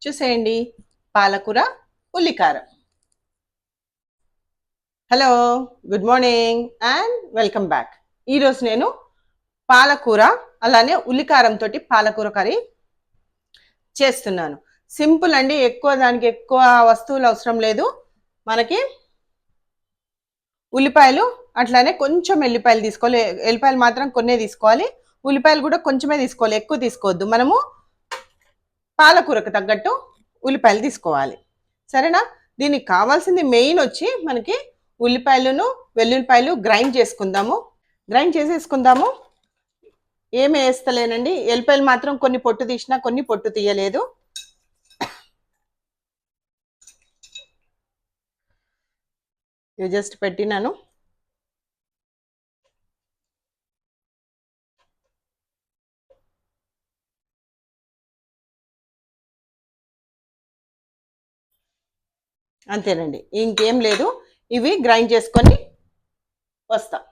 చూసేయండి. పాలకూర ఉల్లికారం. Hello, good morning and welcome back. ఈరోజు నేను పాలకూర అలానే ఉల్లికారంతో పాలకూర కర్రీ చేస్తున్నాను. సింపుల్ అండి, దానికి ఎక్కువ వస్తువులు అవసరం లేదు. మనకి ఉల్లిపాయలు అట్లానే కొంచెం ఎల్లిపాయలు తీసుకోవాలి. ఎల్లిపాయలు మాత్రం కొన్నే తీసుకోవాలి. ఉల్లిపాయలు కూడా కొంచెమే తీసుకోవాలి, ఎక్కువ తీసుకోవద్దు. మనము పాలకూరకు తగ్గట్టు ఉల్లిపాయలు తీసుకోవాలి, సరేనా? దీనికి కావాల్సింది మెయిన్ వచ్చి మనకి ఉల్లిపాయలను వెల్లుల్లిపాయలు గ్రైండ్ చేసేసుకుందాము. ఏమి వేస్తలేనండి, ఎల్లిపాయలు మాత్రం కొన్ని పొట్టు తీసినా కొన్ని పొట్టు తీయలేదు. ఇవి జస్ట్ పెట్టినాను. అంతేనండి, ఇంకేం లేదు. ఇవి గ్రైండ్ చేసుకొని వస్తాం.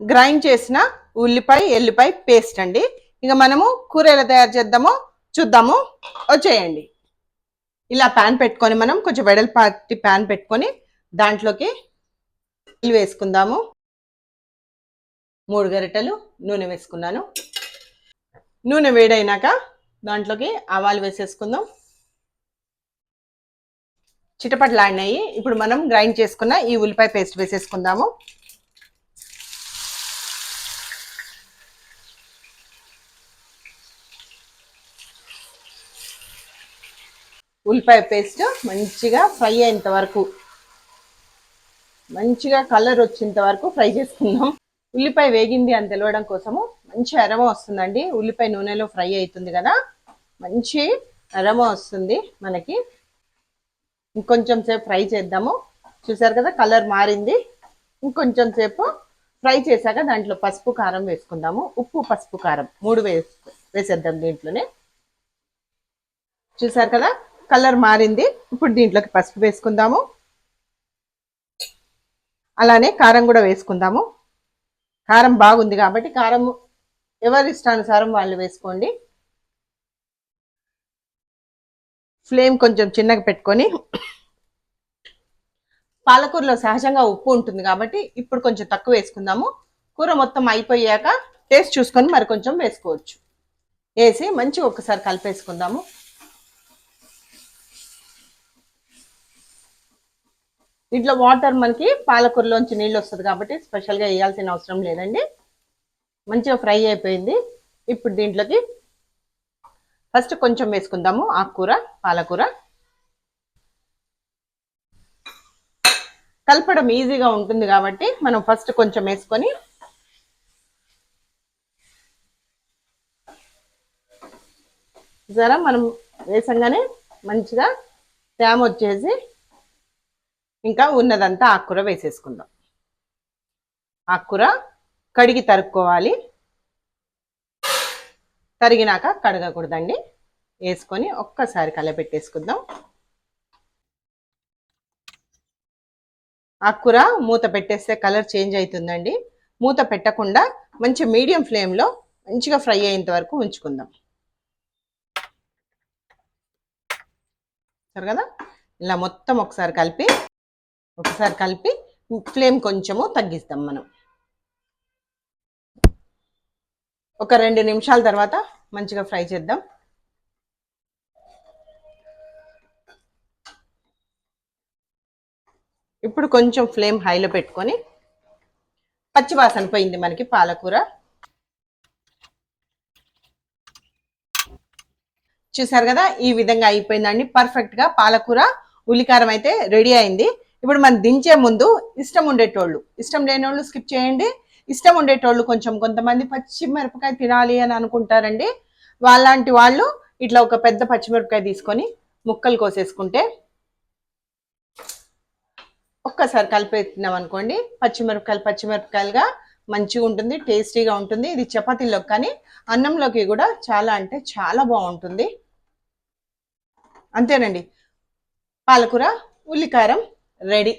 గ్రైండ్ చేసిన ఉల్లిపాయ ఎల్లిపాయ పేస్ట్ అండి. ఇక మనము కూర ఎలా తయారు చేద్దామో చూద్దాము, వచ్చేయండి. ఇలా ప్యాన్ పెట్టుకొని మనం కొంచెం వెడల్పాటి ప్యాన్ పెట్టుకొని దాంట్లోకి వేసుకుందాము. 3 గరిటెలు నూనె వేసుకున్నాను. నూనె వేడైనాక దాంట్లోకి ఆవాలు వేసేసుకుందాం. చిటపటలాడినాయి. ఇప్పుడు మనం గ్రైండ్ చేసుకున్న ఈ ఉల్లిపాయ పేస్ట్ వేసేసుకుందాము. ఉల్లిపాయ పేస్ట్ మంచిగా ఫ్రై అయ్యేంత వరకు, మంచిగా కలర్ వచ్చేంత వరకు ఫ్రై చేసుకుందాం. ఉల్లిపాయ వేగింది అని తెలవడం కోసము మంచి అరమ వస్తుందండి. ఉల్లిపాయ నూనెలో ఫ్రై అవుతుంది కదా, మంచి అరమ వస్తుంది మనకి. ఇంకొంచెం సేపు ఫ్రై చేద్దాము. చూసారు కదా, కలర్ మారింది. ఇంకొంచెం సేపు ఫ్రై చేశాక దాంట్లో పసుపు కారం వేసుకుందాము. ఉప్పు పసుపు కారం 3 వేసేద్దాం దీంట్లోనే. చూసారు కదా, కలర్ మారింది. ఇప్పుడు దీంట్లోకి పసుపు వేసుకుందాము. అలానే కారం కూడా వేసుకుందాము. కారం బాగుంది కాబట్టి కారం ఎవరి ఇష్టానుసారం వాళ్ళు వేసుకోండి. ఫ్లేమ్ కొంచెం చిన్నగా పెట్టుకొని, పాలకూరలో సహజంగా ఉప్పు ఉంటుంది కాబట్టి ఇప్పుడు కొంచెం తక్కువ వేసుకుందాము. కూర మొత్తం అయిపోయాక టేస్ట్ చూసుకొని మరి కొంచెం వేసుకోవచ్చు. వేసి మంచిగా ఒకసారి కలిపేసుకుందాము. దీంట్లో వాటర్ మనకి పాలకూరలోంచి నీళ్ళు వస్తుంది కాబట్టి స్పెషల్గా వేయాల్సిన అవసరం లేదండి. మంచిగా ఫ్రై అయిపోయింది. ఇప్పుడు దీంట్లోకి ఫస్ట్ కొంచెం వేసుకుందాము ఆకుకూర, పాలకూర. కలపడం ఈజీగా ఉంటుంది కాబట్టి మనం ఫస్ట్ కొంచెం వేసుకొని మనం వేసంగానే మంచిగా తేమ వచ్చేసి ఇంకా ఉన్నదంతా ఆకుకూర వేసేసుకుందాం. ఆకుకూర కడిగి తరుక్కోవాలి, తరిగినాక కడగకూడదండి. వేసుకొని ఒక్కసారి కలపెట్టేసుకుందాం. ఆకుకూర మూత పెట్టేస్తే కలర్ చేంజ్ అవుతుందండి. మూత పెట్టకుండా మంచి మీడియం ఫ్లేమ్లో మంచిగా ఫ్రై అయ్యేంత వరకు ఉంచుకుందాం. సరే కదా, ఇలా మొత్తం ఒకసారి కలిపి ఫ్లేమ్ కొంచెము తగ్గిస్తాం మనం. ఒక 2 నిమిషాల తర్వాత మంచిగా ఫ్రై చేద్దాం. ఇప్పుడు కొంచెం ఫ్లేమ్ హైలో పెట్టుకొని, పచ్చివాసన పోయింది మనకి పాలకూర. చూసారు కదా, ఈ విధంగా అయిపోయిందండి. పర్ఫెక్ట్గా పాలకూర ఉల్లికారం అయితే రెడీ అయింది. ఇప్పుడు మనం దించే ముందు ఇష్టం ఉండేటోళ్ళు, ఇష్టం లేనోళ్ళు స్కిప్ చేయండి. ఇష్టం ఉండేటోళ్ళు కొంతమంది పచ్చిమిరపకాయ తినాలి అని అనుకుంటారండి. వాళ్ళంటి వాళ్ళు ఇట్లా ఒక పెద్ద పచ్చిమిరపకాయ తీసుకొని ముక్కలు కోసేసుకుంటే ఒక్కసారి కలిపేస్తున్నాం అనుకోండి, పచ్చిమిరపకాయలుగా మంచిగా ఉంటుంది, టేస్టీగా ఉంటుంది. ఇది చపాతీలోకి కానీ అన్నంలోకి కూడా చాలా అంటే చాలా బాగుంటుంది. అంతేనండి, పాలకూర ఉల్లికారం రెడీ.